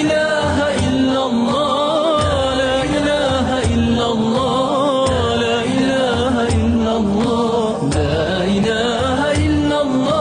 إله إلا الله، لا إله إلا الله، لا إله إلا الله، لا إله إلا الله.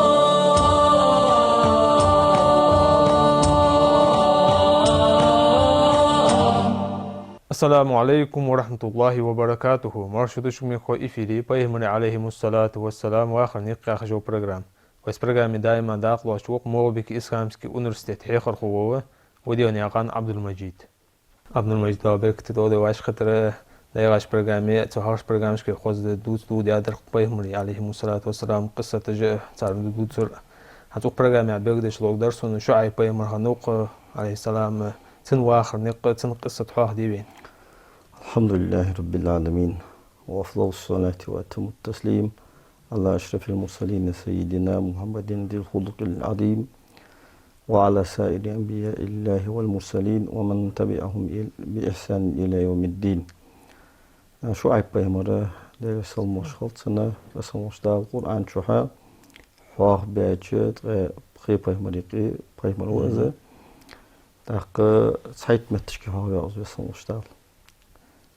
Assalamu alaikum wa rahmatullahi wa barakatuhu. Marshud Shumikho e Filipa e Muni alaihimus salatu wassalam wa akhir niqqa khajou program. Весь программе دائما داخل واشوق موبك إسلامسكي أونيفرسيتет حيخر خوه وديوني عقان عبد المجيد دابك تدودي واش خطر دايغاش برنامج تهارش برنامج كي خوز دوت دود يادر قبيهمري عليهم الصلاة والسلام قصة جاء صار دوت سر هتوق برنامج بيقدش لو درسون شعي بيمر هنوق عليه السلام تن واخر نق تن قصة حاه ديبين. الحمد لله رب العالمين وأفضل الصلاة وأتم التسليم على أشرف المرسلين سيدنا محمد ذي الخلق العظيم وعلى سائر أنبياء الله والمرسلين ومن تبعهم بإحسان إلى يوم الدين. شو عيب بيمرة درس المشخلصنا بس المشتاق القرآن شوها حواه بيجت بخي بيمريقي بيمروزة تاق سعيد متشكي هوا بس المشتاق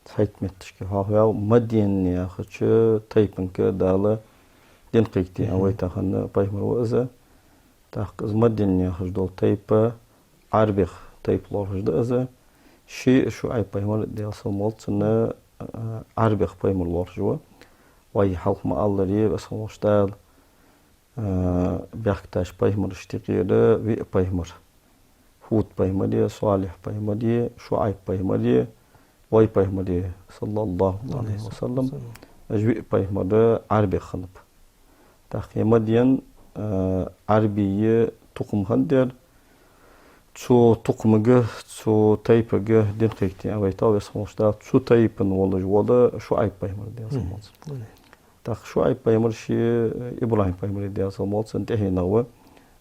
سعيد متشكي هوا مدين يا خش تيبن كدالة دين قيكتي أوي تاخن بيمروزة تاق مدين يا خش دول تيبا عربيخ تيب لورج دأزة شيء شو عيب بيمرة درس المشخلصنا عربيخ بيمر لورجوا وي حلق ما الله لي بس المشتاق بيحتاج بيمر اشتقيره وي بيمر هود بيمري صالح بيمري شعيب بيمري وي بيمري صلى الله عليه وسلم أجوي بيمري عربي خنب تاخي مدين عربية تقم هندر تسو تقمجه تسو تايبجه دين قيكتي أوي تاو يسموشتا تسو تايبن ولا جوالا شعيب بيمري دي سموت تاخ شعيب بيمري شي إبراهيم بيمري دي سموت انتهي نوه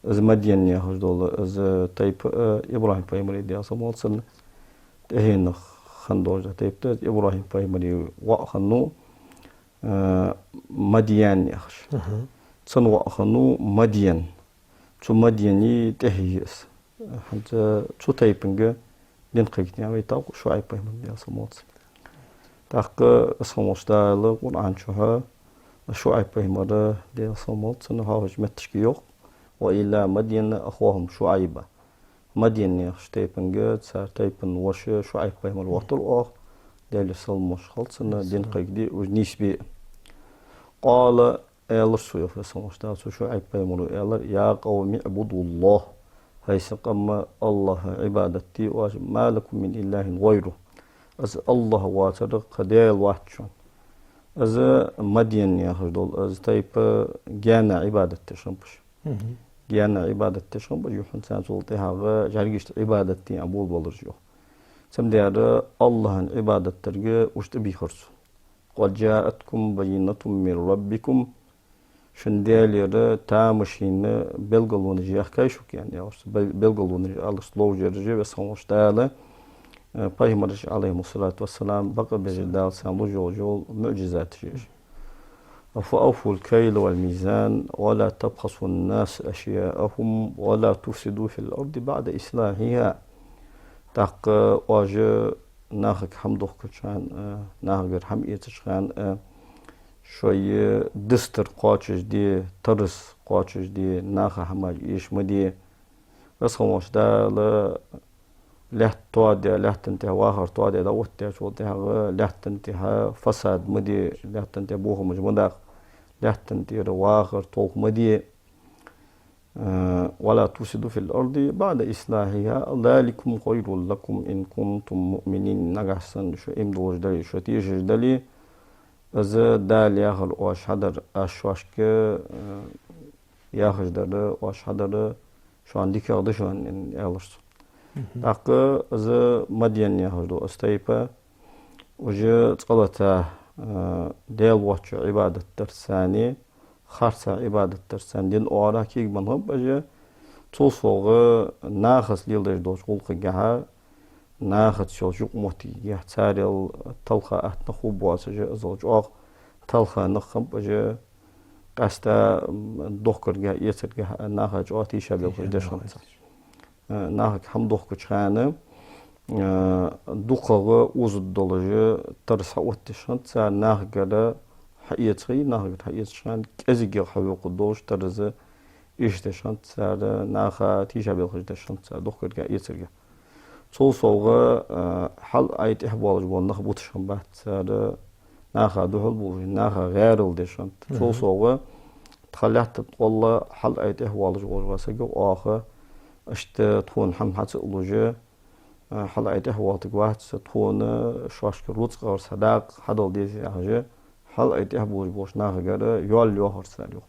از مدين يا هجدول از تايب إبراهيم بيمري دي سموت سن انتهي خندوجة تايب إبراهيم بيمري وأخنو مديان يا خش سن وأخنو مدين تسو مديني تهيس حتى تسو تايبنجا دين قيكتني عوي تاق شعيب بيمري دي سموت تاق سموشتا القرآن شوها شعيب بيمري دي سموت سن هاوج متشكيوق وإلى مدين أخوهم شعيبة مدين يختيبن صار تيبن وش شعيب بهم الوقت الأخ ديال سلمش خلصنا دين قيدي ونسبي قال إلر سويف سلمش تاسو شعيب بهم إلر يا قوم اعبدوا الله هيس قم الله عبادتي وما لكم من إله غيره از الله واتر قديل واتشون از مدين يخدول از تيب جانا عبادتي شنبش جانا عبادة تشرب يوحنا سانسولتي هذا جارجيش عبادة تي أبول بالرجو سمدير الله عبادة ترجع وشتبي خرص قد جاءتكم بينة من ربكم شندير تامشين بلغلون جيخ كيشوك يعني بلغلون الله سلو جرجي بسموش تعالى بايمرج عليه الصلاة والسلام بقى بجدال سامو جو معجزات جيش فأوفوا الكيل والميزان ولا تبخسوا الناس أشياءهم ولا تفسدوا في الأرض بعد إصلاحها تاق واجه ناخك حمدوك كشان ناخك حميتش كان شوية دستر قاتش دي ترس قاتش دي ناخ حماج إيش مدي بس خموش دا لحت توادي لحت انتها واخر توادي دا وقتها شو انتها لحت انتها فساد مدي لحت انتها بوخ مجمداخ لحت انتها واخر طوق مدي ولا تفسدوا في الأرض بعد إصلاحها ذلكم خير لكم إن كنتم مؤمنين نجحسن شو إمدوش دلي شو تيجي دلي از دال ياخل واش حدر أشواشك ياخل دل واش حدر شو عندك ياخد شو عن يالرس تاق از مدين ياخل دو استيبا وجه تقلته ديل واتش عبادة ترساني خارسة عبادة ترسان دين أورا كيك بنهب أجي توصوغ ناخس ليلدش دوش قلق جها ناخد شوشوق موتي جه تاريل تلخا أتنخوب واسجي أزوج أخ تلخا نخب أجي قاستا دوكر جه يسر جه ناخد جواتي شابيل خجدش خمسة nahak hamdoh kuchane duqağı uzud dolucu tarsa uttişan tsar nahgara hayetri nahgara hayetşan ezigi havuqu doş tarzı işteşan tsar naha tişabil hıjdeşan tsar duqırga yetirge sol solga hal ayet ihvalıcı bu nah butşan baht tsar naha duhul bu naha gayrıl deşan sol solga txalat walla hal ayet ihvalıcı olgasa go axa işte tun ham hatı ulucu حالا ایده وقت گواه ستونه شاش کروت قار صدق حدال دیزی آجه حالا ایده boş nahgara yol hırsarıyor.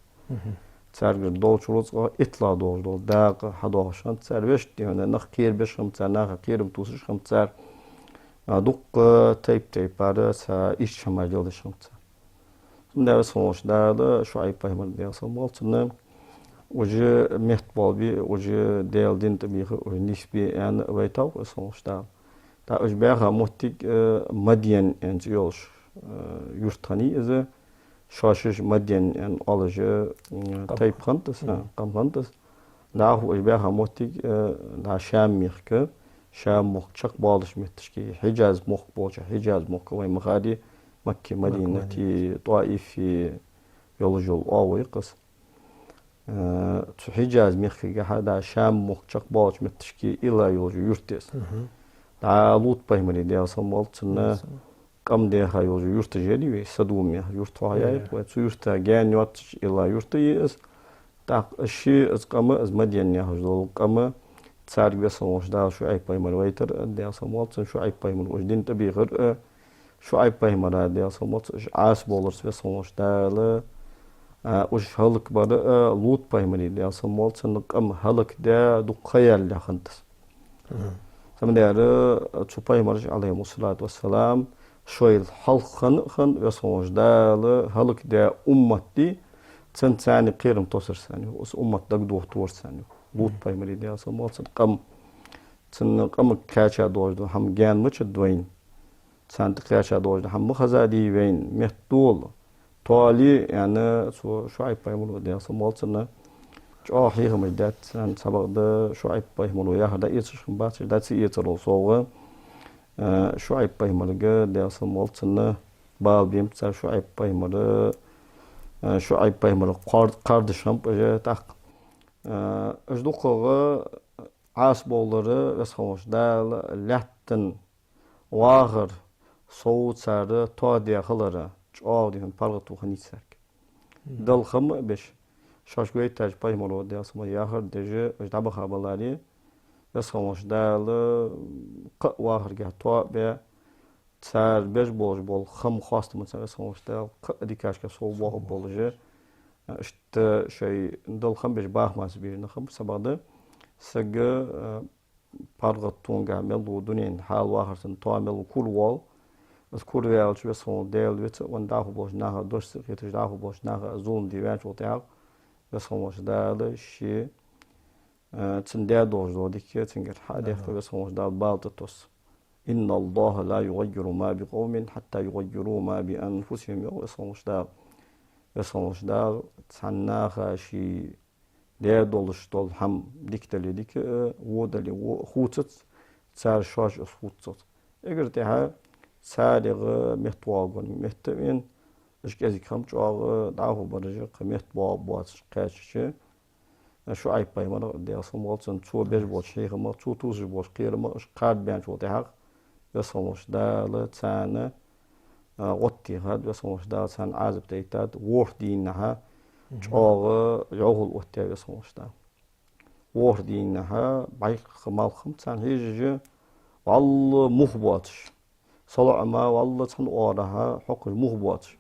Sergir dol çurut qar itla dol dağ hadaşan serveş diyene nah kir beşim tsana kirim tusuş ham tsar duq teyp para sa iş şamacıl şamtsa. Bunda sonuçta da şu ay payman diyorsa malçını Oje mehtbalbi, oje deldin tabii nisbi yani vaytav sonuçta. Ta özbeha muhtik madyen yani yolş yurttani izi şaşış madyen yani alıcı tayp kantıs, kamkantıs. Daha özbeha muhtik daha şam mihke, şam muhçak bağlış mehtişki Hicaz muh bolca, Hicaz muh ve mağadi Mekke, Medineti, Taifi yolcu avı kız. Hicaz mihke hada Şam muhçak bağış mehtişki ila yolcu yurttes. Da lut payımını diyorsan malçını kam deha yolcu yurtta jeli ve sadum ya yurt hayat ve su yurtta gen yot ila yurtta yes. Da şi az kamı az madyen ya hajol kamı tsar ve sonuç da şu ay payımını vaytır diyorsan malçın şu ay payımını ojdin tabi gır şu ay payımını diyorsan malçın as bolurs ve sonuçta uş halık barı lut payımını diyorsan malçın kam halık da dukkayal yakıntıs. Samdayarı çupayımını aleyhissalatu vesselam şöyle halkın ve sonuçta halık da ummati tsani qirim tosarsani os ummat da doktor sani lut payımını diyorsan malçın kam kaça doğdu ham gen mıç doyun santi kaça doğdu ham khazadi vein mehdul tali yani şu ay payımını diyorsan malçın ahi hımıdat sen sabahda şu ay payımını ya hada yetişkin bahçe da yeter olsa şu ay payımını diyorsan malçın balbim şu ay payımını şu ay payımını kardeşim tak özduqağı as bolları ve sonuçta lahtin wağır soğutsarı toadiyaxıları çoğu diyen pargıtu xanitsak dalxım beş şaşgöy taj payımını diyorsan yağır deje özdabı xabalari ve sonuçta wağır gah toa ve tsar beş bol xım xastımı tsar sonuçta dikaşka sol wağır boluje işte şey dalxım beş bahmas birine xım sabahda Sege pargattunga melu dunin hal waharsan toa melu kurwal as kurwal ve son del ve on dahu boş naha dost yetiş dahu boş naha zulm divan çotav ve son boş da şi tsinde dozdo dikke tsinger hadef ve son da baltatos inna Allah la yughayyiru ma bi qawmin hatta yughayyiru ma bi anfusihim ve son da tsannaha şi de doluş dol ham dikteledik wodali hutsat tsar shosh hutsat eger te ha sadig mehtwagon mehtvin ishkezik ham çoğu dahu barıcı mehtwa boğaz kaçışı şu ay paymana diyorsun olsun çoğu beş boş şey ama çoğu tuzu boş kıyırma kard ben çoğu te ha ve sonuçta la tsana otti had ve sonuçta sen azıp teytat word dinha çoğu yağıl ottaya sonuçta. Vordinha bayk malxım sen hece vallı muhbatış. Salama vallı sen oraha hukul muhbatış.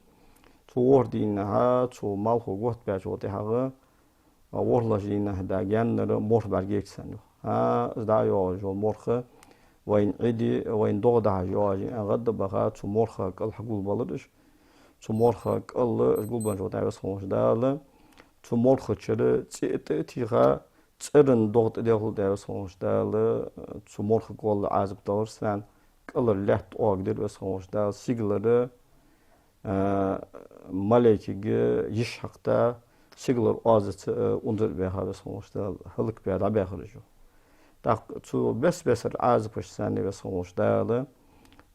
Vordinha ço malxu got baj otaha vorlajinha da genleri mor bergeksen. Ha da yo morxa وين عدي وين ضغط عجواجي غد بقى تمورخك الحقول بلدش تمورخك الله أقول بنجوا تعرف خمس دالة تمورخك شده تيغا تسرن ضغط ديال تعرف خمس دالة تمورخك والله عازب دارسان الله لحت أقدر بس خمس دال سيجلره ملكي يشحقتا سيجلر أزت أندر بها بس خمس دال هلك بها دبي خرجوا تاق شو بس العازب وش ثاني بس هوش داله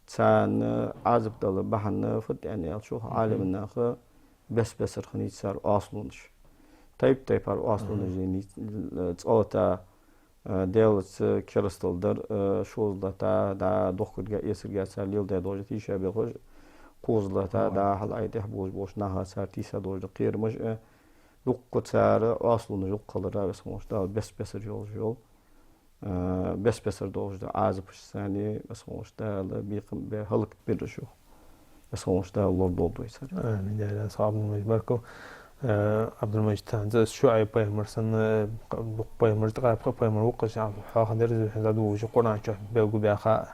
تان عازب داله بحنا فت يعني شو عالم الناخ بس الخنيت صار أصلونش تايب هر أصلونش يعني تقاطع ديالت كريستال در شوز لتا دا دخل جا يسر جا ساليل دا دوجة تيشا بيخوش قوز لتا دا حل عيد يحبوش بوش نها سار تيسا دوجة قير مش لقط سار أصلونش لقلرا بس مش دا بس جول بس دوجة دا عازب ثاني بس مش دا بيقم بهلك بيرشو بس مش دا الله دودو يسار من ده صعب المجبركو عبد المجيد تانز شو عي باي مرسن باي مرتقى باي مروقش حاخ درز هذا وش قرآن شو بيقول بيخا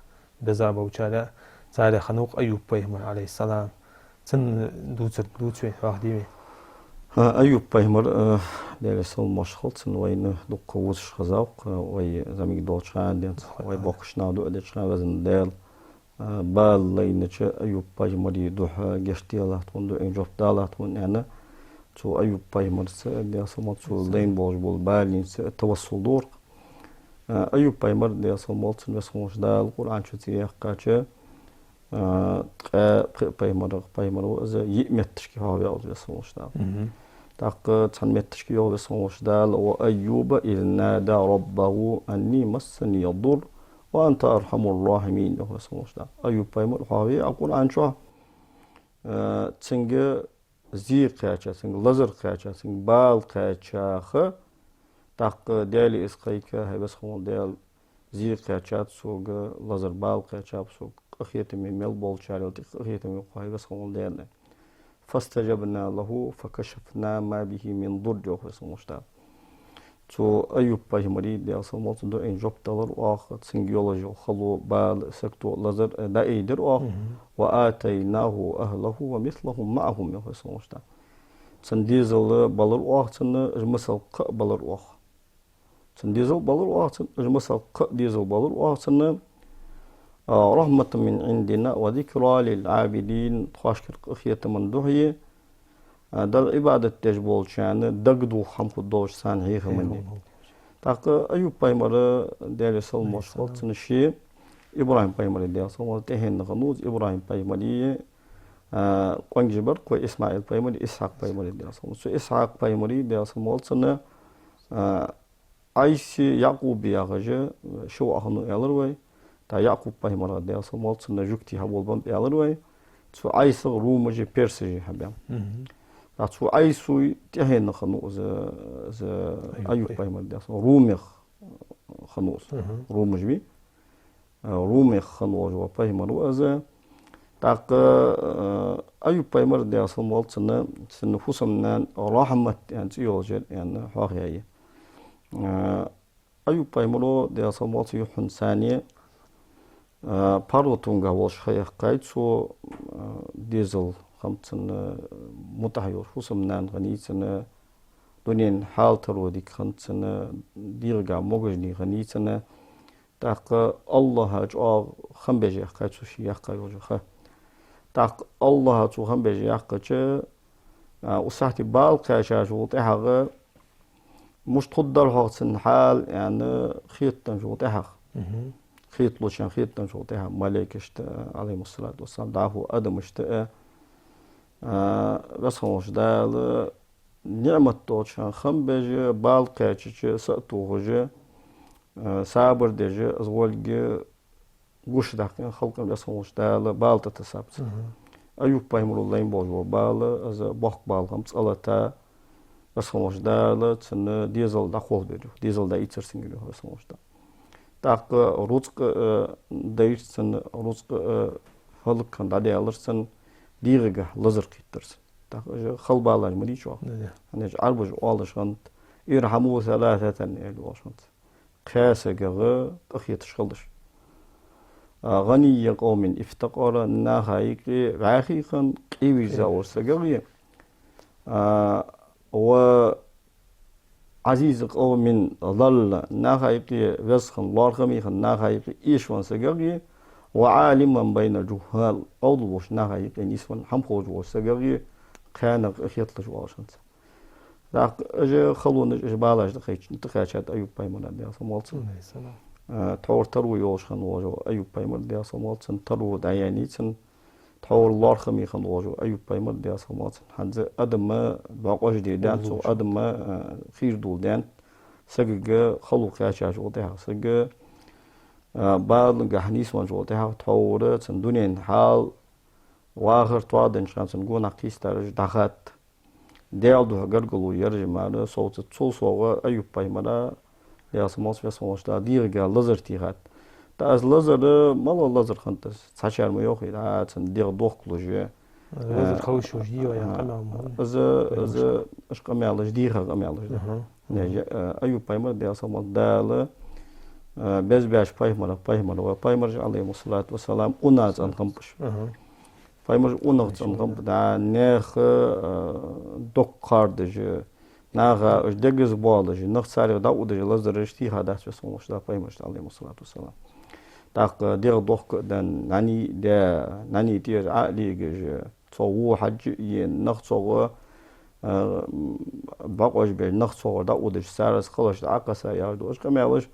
بزابة وشالا سال خنوق أيوب باي مر عليه السلام سن دوتشوي واحدي أيوب باي مر درس المشخص سن وين دق وش خزاق وي زميك دوتشان دين وي بوكش نادو أديشان وزن ديل بال لينش أيوب باي مري دوح جشتيلات وندو إنجوب دالات ون يعني شو أيوب باي مرس دي أصلا شو لين بوج بول بالين توصل دور أيوب باي مر دي أصلا سن بس مش دا القرآن شو تيجي قاچة باي مر وز يمتشكي هاوي أو بس مش دا تاق تنمتشكي هاوي بس مش دا وأيوب إذ نادى ربه أني مسني الضر وأنت أرحم الراحمين بس مش دا أيوب باي مر هاوي القرآن شو تنجى زي قاچة سنگ لزر قاچة سنگ بال قاچة خ تاق ديالي اسقيك هاي بس خمول ديال زي قاچة سوق لزر بال قاچة سوق أخيتمي ميل بول شارل تيق أخيتمي قاي بس خمول ديال فاستجبنا له فكشفنا ما به من ضر بس مشتاق تو أيوب باي مريد ديال سموت دو إن جوب دولار وآخر سنجيولوجي خلو بال سكتو لزر دايدر وآتيناه أهله ومثلهم معهم يا خسر مشتاق سنديزل بالر وآخر سن ق بالر وآخر سنديزل بالر وآخر ق ديزل بالر وآخر رحمة من عندنا وذكرى للعابدين تخاشكر أخية من دهية دل عبادة تجبول شان دقدو خمخ دوش سان هيخ مني تاق أيوب بايمر ديال سال مشخص سنشي إبراهيم بايمر ديال سال تهين نغنوز إبراهيم بايمري قنجبر كو إسماعيل بايمري إسحاق بايمري ديال سال إسحاق بايمري ديال سال سنة عيسى يعقوب ياغجا شو أخنو يالروي تا يعقوب بايمر ديال سال سنة جوكتي هبول بام يالروي سو عيسى رومجي بيرسجي حبيام شو عيسى تهين خنوز ز أيوب بايمر ديال رومخ خنوز رومجبي رومخ خنوز وبايمر وأز تاق أيوب بايمر ديال سموال سن فوسمنا رحمة يعني يوجد يعني حاجة أيوب بايمر ديال سموال يحن ثانية بارلتونغا وش خيخ قايد سو ديزل خمسن متحيور فوسمنان غنيتنا دونين حال تروديك خمسن ديرجع موجني غنيتنا تاق الله جو خم بيجي قايد سو شي يقا يوجخ تاق الله جو خم بيجي يقا وساعتي بالقى شاجو تاع مش تقدر هاتن حال يعني خيط جو تاع خيط لوشان خيط جو تاع ملائكة عليه الصلاة والسلام دعه أدم اشتاء بس خوش دال نعمة توشان خم بيجي بالقى سأتوه صابر ديجي أزولجي قوش داقين خلقا بس خوش دال بالتا تسابت أيوب بايمر الله ينبوجو بال از باق بالغم تسألتا بس خوش دال تسن ديزل دا خوف بيجو ديزل دا ايتر سنجلو بس خوش دال تاق رزق دايش تسن رزق خلقا دا ديالرسن ديغا لزر قيترسن تاق خل بالاج مريشو هنج عربج والشانت يرحمو ثلاثة الواشنت قاسقة تخيط شخلش غني قوم افتقر ناهيك راخيقا قيوي زاور سقرية وعزيز قوم ظل ناهيك وسخا لارغميخا ناهيك إيشوان سقرية وعالما بين الجهال أوضوش ناهيك نسوان حمخوج وسقرية كان خيط لجواشنت داق اجا خلون اج بالاج دقيت تخاشات ايوب بايمون ديال سمولت تور ترو يوش خن وجو أيوب بايمر ديا سمالتن ترو دعيانيتن تور لار خمي خن وجو أيوب بايمر ديا سمالتن حنز أدم ما باقوش دي دان سو أدم ما خير دول دان سجى خلق يا شاش وتها سجى بعض الجحنيس من جوتها تور تن دنيا حال واخر توادن شانسن جونا قيستر دخات ديالدو هجرجلو يرجع معنا صوت تصوصوا أيوب بايمر يا سماس في سماش تا ديرجا لزر تيغات تا از لزر مالا لزر خنتس تشار ما يوخي تا تن دير دوخ كلوجي لزر خوش وجدي ويا قمام از اش قمالج ديغا قمالج نجا ايوب بايمر ديا سماس دال بز باش بايمر عليه الصلاه والسلام وناز ان قمبش بايمر وناز ان قمب دا نخ دوك كاردج ناغا اش دغز بالج نخساري دا ودج لزرشتي هذا شو سموش دا بايمش عليه الصلاه والسلام تاق دير دوك دان ناني دير عقلي جه تو حج نخصو باقوش بي نخصو دا ودج سارس خلش عقسا يا دوش قمالش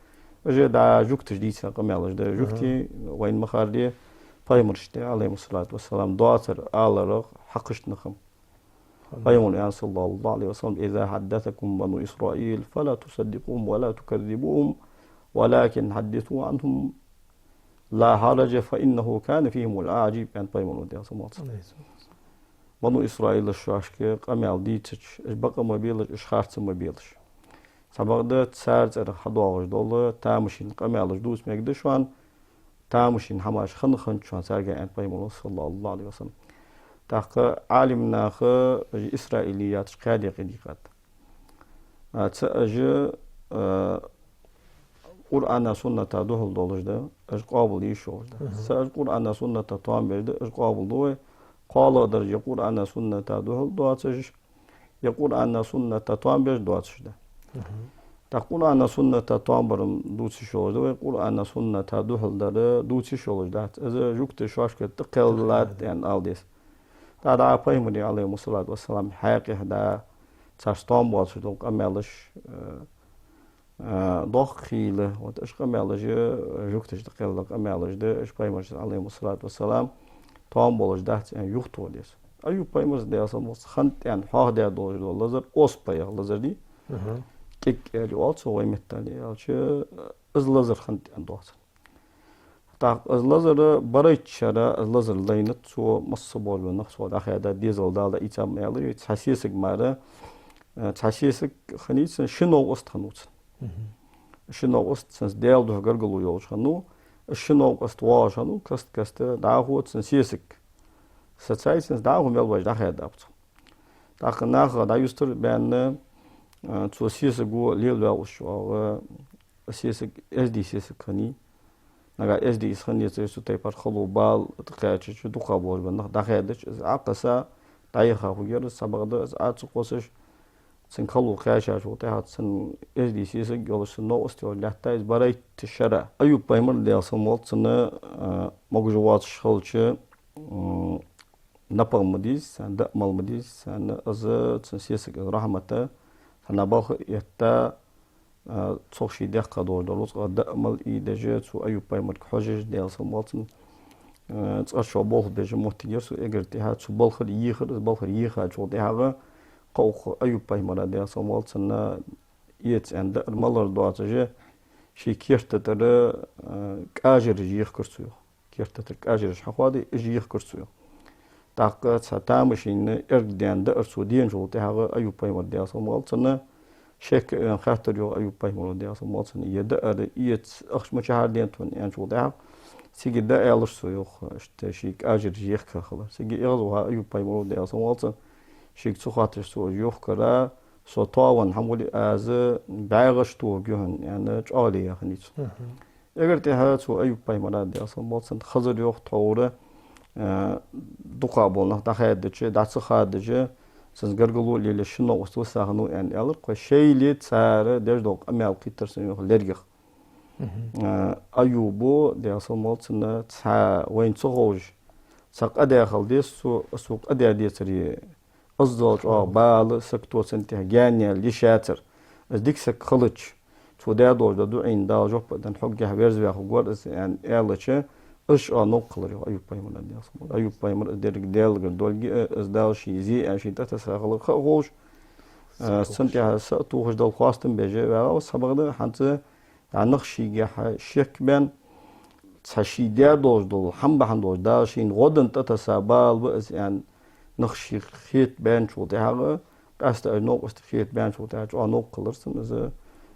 اجي دا جوكتش ديت قمالش دا جوكتي وين مخاردي بايمرشتي عليه الصلاه والسلام دواتر على حقش نخم قيم يا صلى الله عليه وسلم إذا حدثكم بنو إسرائيل فلا تصدقوهم ولا تكذبوهم ولكن حدثوا عنهم لا حرج فإنه كان فيهم الأعجيب يعني قيم يا صلى الله عليه وسلم بنو إسرائيل الشاشك قمال ديتش بقى مبيلش إشخارت مبيلش سبقدت سارت حدوغش دول تامشين قمالش دوس مقدشوان تامشين حماش خنخن شوان سارجع يعني قيم صلى الله عليه وسلم تاق عالمنا خ إسرائيليات قادة قديقات تأجي قرآن سنة دوهل دولش ده أج قابل يشوش ده سأج قرآن سنة توامبر ده أج قابل دوه قال درجة قرآن سنة دوهل دواتش يقرآن سنة توامبر دواتش ده تاق قرآن سنة توامبر دوتش شوش ده قرآن سنة دوهل ده دوتش شوش ده إذا جوكت شوش كتقلات يعني ألديس دا بايمري عليه الصلاة والسلام حقيقة دا تشتام واسه دو قمالش دخيله وتش قمالش جوكتش دقيل قمالش ده اش بايمرش عليه الصلاة والسلام تام بولش دهت يعني يختو ديس ايو بايمرز ده اصلا خنت يعني حاه ده دو لزر اوس بايا لزر دي كيك يعني also ويمتالي يعني از لزر خنت يعني دوت تاق از لزر بريت شرا از لزر لينت سو مصبول ونقص ودا خيدا ديزل دالا ايتام يالي تحسيسك مارا تحسيسك خنيت شنو وسط خنوت شنو وسط سنس ديل دو غرغلو يوش خنو شنو وسط واش خنو كست داهو تنسيسك ستاي سنس داهو ميل واش دا خيدا بت تاق ناخ دا يستر بان تو سيسغو ليل واش او سيسك اس دي سيسك خني نجا اس دي اسخني تسو تايبر خلو بال تقاچ چو دو قبول بن داخدش عقسا دايخا وير سبقد ات قوسش سن خلو قاچا شو تاعت سن اس دي سيس جولس نو استو لاتايز باراي تشرا ايوب بايمر دي اسمولت سن موجوات شخلچ نابل مديس عند مال مديس عند از سيس رحمته فنباخ يتا تصوشي دقة دولوس دأمل إيدجات سو أيوب بايمر كحجج ديال سمواتن تأشوا بالخ دجا مهتجر سو إجرتها سو بالخر يخر شو ديها قوخ أيوب بايمر ديال سمواتن يت عند الملر دواتجا شي كيرتتر كاجر يخكرسو كيرتتر كاجر شحوادي إجي يخكرسو تاق تامشين إرجدان دأرسو دين شو ديها أيوب بايمر ديال سمواتن شك خاطر يو أيوب بايمر ديال سمواتن يدا يت أخش مشاهر دينتون يعني شو ديها سيجي دا ألش سويخ شيك أجر جيخ خلاص سيجي إغزوها أيوب بايمر ديال سمواتن شيك سخاطر سو يوخ كلا سو طاون حمولي از بعغش تو جهن يعني جالي يا خنيت اگر تها سو أيوب بايمر ديال سمواتن خزر يوخ طوره دقابولنا دخادج داتس خادج سنز غرغلو ليله شنو وسوساغنو يعني الر كشيلي تسار دجدوق امال قيترسن يوخ لرغ ايوبو ديال سمواتن تا وين تخوج ساق اداخل دي سوق ادي ديتري ازدوج بال سكتو سنته جانيال لشاتر ديك سك خلج تودا دوجدا دو عين دا جوب دن حقها بيرز بياخو غور يعني إلشة إيش نقل له أيوب بايمر دي أصلا أيوب بايمر درك ديال دولجي إز دال شيء زي أشي تتساقل خوش سنتها سأتوهش دال خواستم بيجي وسبقنا حتى نخشي جح شك بين تشي دير دوج دول حم بحن دوج داشين غدن تتسابال بس يعني نخشي خيط بين شو تهاجر قاست نوق استخيط بين شو تهاجر نوق قلرسن إذا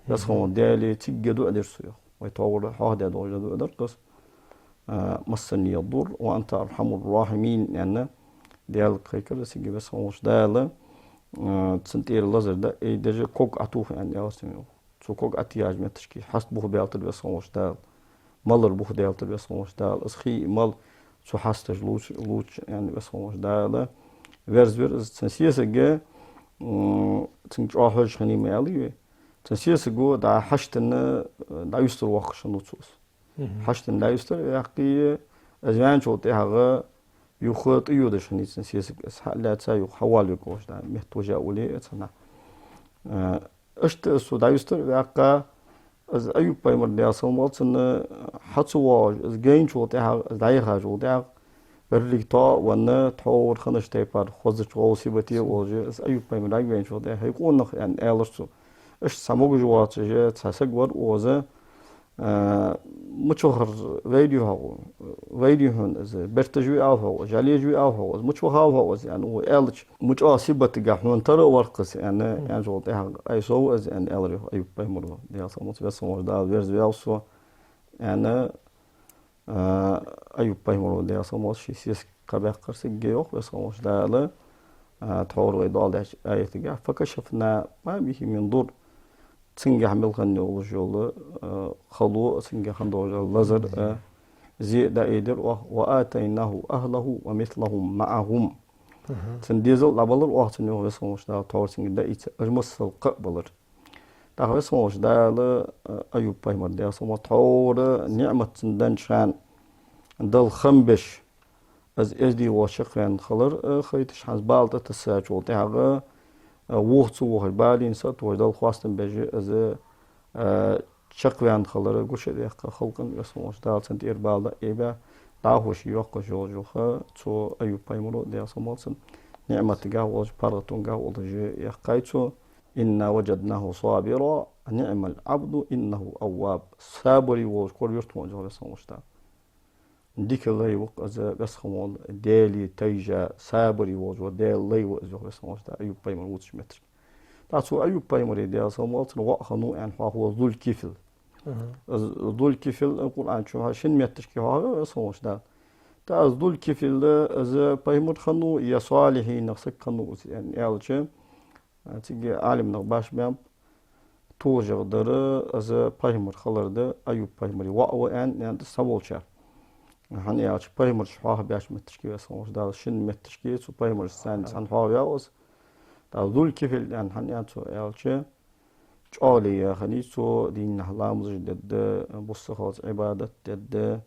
بس هم دالي تيجدو أدرسيه ويتطور هذا دوج دو أدرس مسني الضر وأنت أرحم الراحمين يعني ديال كيكر سيجي بس هم مش داله تسنتير اللزر ده إيه درجة كوك عطوف يعني أصلاً شو كوك احتياج من تشكي حسب بوه بيعطل بس هم مش دال مالر بوه بيعطل بس هم مش دال أسخي مال شو حستج لوش يعني بس هم مش دال فيرز تنسيس جا تنج أحوج خني مالي تنسيس جو دا حشتنا دا يستر وقش نوتوس حشتنا دا يستر يحكي أزمان شو تهاجر يخوت يودش خني تنسيس بس لا تسايو حوالي كوش دا محتوجة أولي أتنا أشت سودا يستر يحكي از أيوب بايمر ديا سومات إن حتسواج از جين شو تها از دايخا شو تها برليك تا ونا تحور خنش تيبار خوز شو سيبتي وجه از أيوب بايمر داي جين شو تها هيكون نخ يعني ألرسو إيش ساموج جوات جه تحسق ور وزه متشهر فيديو هون از برتجوي أو جالي جوي أو متشهر هو يعني هو ألش متشهر سيبت جاهون ترى ورقص يعني شو تها أي سو از يعني ألري أيوب بايمر ديا سومات بس سومات دا فيرز بيالسو يعني أيوب بايمر ديا سومات شيء سيس قبل قرص جيوخ بس سومات دا لا تحور ويدال ده أي تجاه فكشفنا ما به من ضر تنجح ملغني وجول خلو تنجح ندور لزر زي دايدر وآتيناه أهله ومثلهم معهم تنديزل لابلر وقتني هو سموش دا تور تنج دايت أجمس القبلر دا هو سموش دا لا أيوب بايمر دا سمو تور نعمة تندنشان دل خنبش از ازدي وشقران خلر خيتش حز بالت تساج وتاغ وقت وهي بالين سات وجدال خواستن بيجي از شقران خلر قش دي خلقن يسموش دا تنتير بالدا ايبا داهوش يوق جوجوخه تو ايوب بايمرو دي سموتن نعمة تجاه وج بارتون جاه وجه يقايتو إن وجدناه صابرا نعم العبد إنه أواب صابري وج كل يرتون جاه يسموش دا ديك الله يوق از بس خمول دالي تيجا صابري وجو دال لي وجو بس خمول ايوب بايمر وتش متر تاسو ايوب بايمر دي سموت وخنو ان هو ذو الكفل ذو الكفل القران شو شن متر كي هو سموش دا تا ذو الكفل از بايمر خنو يا صالحين نفسك خنو يعني الچ تيجي عالم نقباش بام توجر در از بايمر خلرده ايوب بايمر واو ان يعني سبولشار هني عاش بايمر شحاه بياش متشكي بس مش دا شن متشكي سو بايمر سان سان هاوياوس دا ذول كيفل يعني هني عاش يالچه چالي خني سو دين نحلامز جدد بص خاص عبادت جدد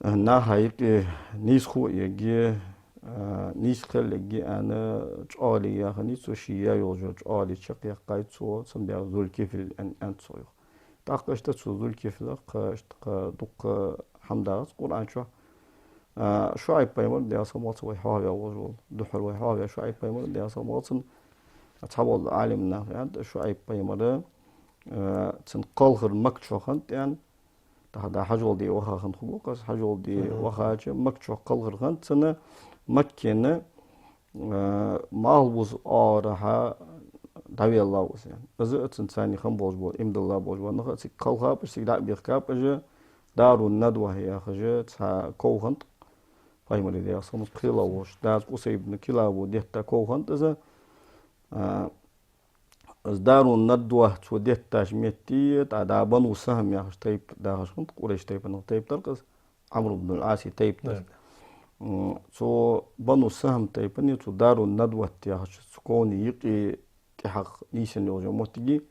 نهايك نيسخو يجي نيسخل يجي انا چالي خني سو شيا يوجو چالي شقي قايت سو سم دا ذول كيفل ان انت سو تاقشت سو ذول كيفل قشت دق حمدات قرآن شو عيب بايمر دي أصمات ويحاوي وجول دحر ويحاوي شو عيب بايمر دي أصمات أتحول عالمنا يعني شو عيب بايمر تنقلغر مكتشو خنت يعني تحدا حجول دي وخا خنت خبوقس حجول دي وخا مكتشو قلغر خنت سنة مكينة مالبوز آرها دعوي الله وس يعني إذا تنساني خم بوجبول إمد الله بوجبول نخت قلغا بس يدعي بيركاب أجا دارو الندوة هي خجت كوهنت بايمر دي أصلا كيلا وش داز قصيب نكيلا وديتا كوهنت إذا دارو الندوة توديتا شميتي دا بنو سهم يا خش تيب دا خشنت قريش تيب نو تيب ترقص عمرو بن العاص تيب تر سو بنو سهم تيب ني تو دارو الندوة يا خش سكوني يقي تحق نيشن يوجو موتجي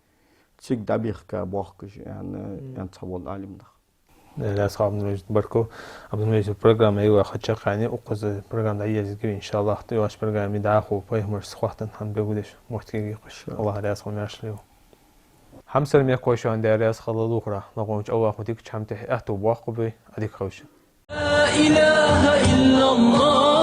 تيك دابيخ كابوخكش يعني تصور عالم ده لا أصحاب نريد بركو عبد المجيد البرنامج أيوة خدش قاني وقز البرنامج ده يجي إن شاء الله تيواش برنامج داخو بايمر سخواتن هم بيقولش محتاج يقش الله عليه أصلا ما يشليه حمسر ميا كويشان داريس خلال أخرى نقومش أول خديك شمته أهتو بواقبي أديك خوش لا إله إلا الله